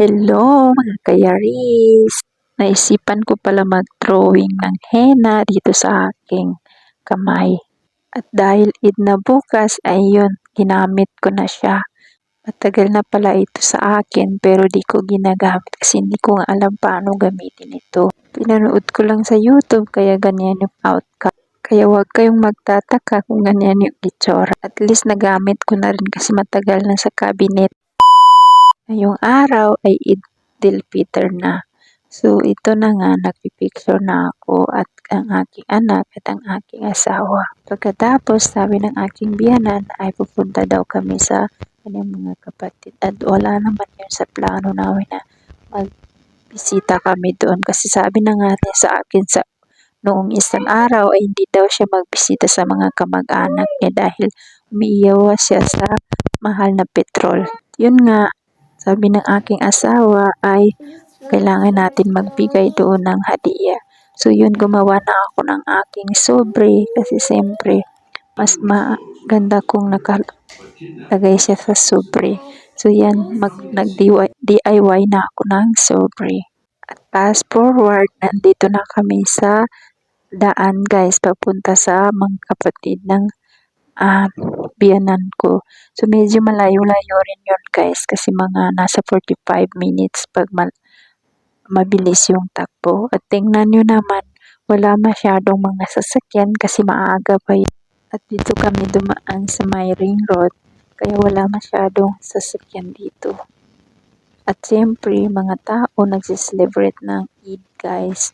Hello mga kayaris! Naisipan ko pala mag-drawing ng henna dito sa aking kamay. At dahil Eid na bukas, ay yun, ginamit ko na siya. Matagal na pala ito sa akin pero di ko ginagamit kasi hindi ko nga alam paano gamitin ito. Pinanood ko lang sa YouTube kaya ganyan yung outcome. Kaya huwag kayong magtataka kung ganyan yung itsura. At least nagamit ko na rin kasi matagal na sa cabinet. Ngayong araw ay Eid-el-Fitr na. So ito na nga, nagpipicture na ako at ang aking anak at ang aking asawa. Pagkatapos sabi ng aking biyanan ay pupunta daw kami sa kanyang mga kapatid. At wala naman yun sa plano namin na magbisita kami doon. Kasi sabi na nga niya sa akin sa noong isang araw ay hindi daw siya magbisita sa mga kamag-anak niya dahil umiiyaw siya sa mahal na petrol. Yun nga, sabi ng aking asawa ay kailangan natin magbigay doon ng hadiah. So yun, gumawa na ako ng aking sobre kasi siyempre mas maganda kung nakalagay siya sa sobre. So yan, nag-DIY na ako ng sobre. At fast forward, nandito na kami sa daan guys, papunta sa mga kapatid ng biyanan ko. So medyo malayo-layo rin yun guys kasi mga nasa 45 minutes pag mabilis yung takbo. At tingnan nyo naman, wala masyadong mga sasakyan kasi maaga pa yun. At dito kami dumaan sa may ring road kaya wala masyadong sasakyan dito. At siyempre mga tao nagsiselebrate ng Eid guys.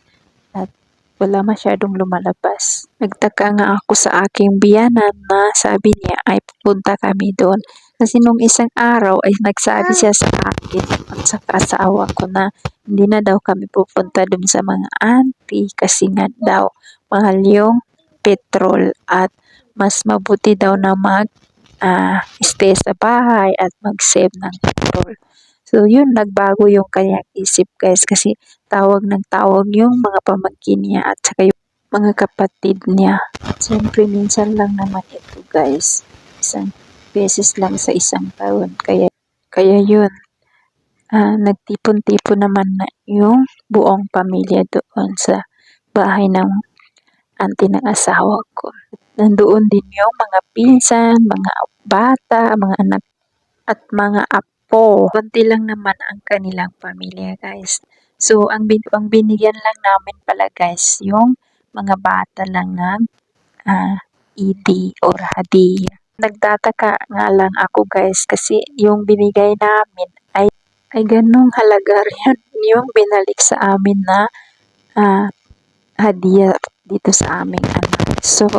At wala masyadong lumalabas. Nagtaka nga ako sa aking biyanan na sabi niya ay pupunta kami doon. Kasi nung isang araw ay nagsabi siya sa akin at sa asawa ko na hindi na daw kami pupunta doon sa mga auntie kasi nga daw mahal yung petrol at mas mabuti daw na stay sa bahay at mag-save ng petrol. So yun, nagbago yung kanyang isip guys kasi tawag ng tawag yung mga pamangkin niya at saka yung mga kapatid niya. Siyempre minsan lang naman ito guys. Isang beses lang sa isang taon. Kaya yun, nagtipon-tipon naman na yung buong pamilya doon sa bahay ng auntie ng asawa ko. Nandoon din yung mga pinsan, mga bata, mga anak at mga apo. Konti lang naman ang kanilang pamilya guys. So ang binigyan lang namin pala guys yung mga bata lang ng idi or hadiah. Nagtataka nga lang ako guys kasi yung binigay namin ay ganong halaga rin yung binalik sa amin na hadiah dito sa aming anak. So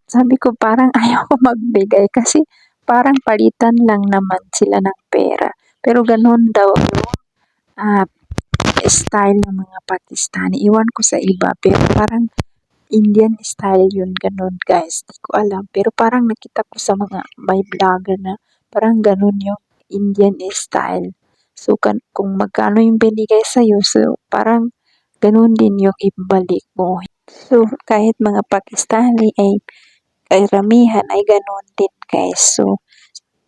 sabi ko parang ayaw ko magbigay kasi parang palitan lang naman sila ng pera. Pero ganun daw yung style ng mga Pakistani. Iwan ko sa iba pero parang Indian style yun, ganun guys. Di ko alam. Pero parang nakita ko sa mga may vlogger na parang ganun yung Indian style. So kung magkano yung binigay sa'yo, so parang ganun din yung ibalik mo. So kahit mga Pakistani ay karamihan ay ganun din guys. So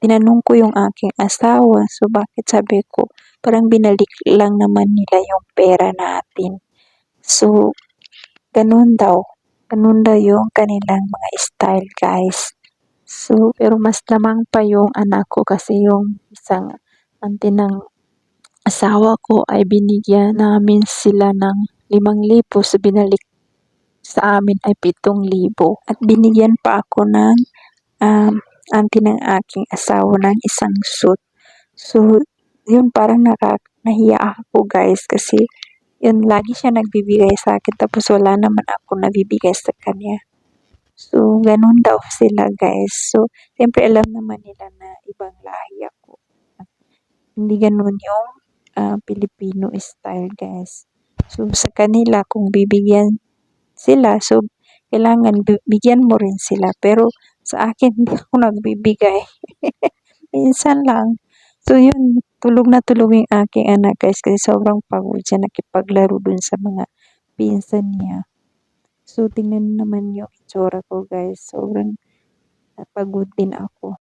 tinanong ko yung aking asawa, so bakit sabi ko, parang binalik lang naman nila yung pera natin. So, ganun daw. Ganun daw yung kanilang mga style guys. So, pero mas lamang pa yung anak ko kasi yung isang auntie ng asawa ko ay binigyan namin sila ng 5,000 so binalik sa amin ay 7,000 at binigyan pa ako ng auntie ng aking asawa ng isang suit. So, yun parang nahiya ako guys kasi yun lagi siya nagbibigay sa akin tapos wala naman ako nabibigay sa kanya. So, ganun daw sila guys. So, siyempre alam naman nila na ibang lahi ako. Hindi ganun yung Filipino style guys. So, sa kanila kung bibigyan sila, so kailangan bigyan mo rin sila. Pero sa akin, hindi ako nagbibigay. Minsan lang. So yun, tulog na tulog yung aking anak guys kasi sobrang pagod siya nakipaglaro dun sa mga pinsan niya. So tingnan naman yung itsura ko guys. Sobrang pagod din ako.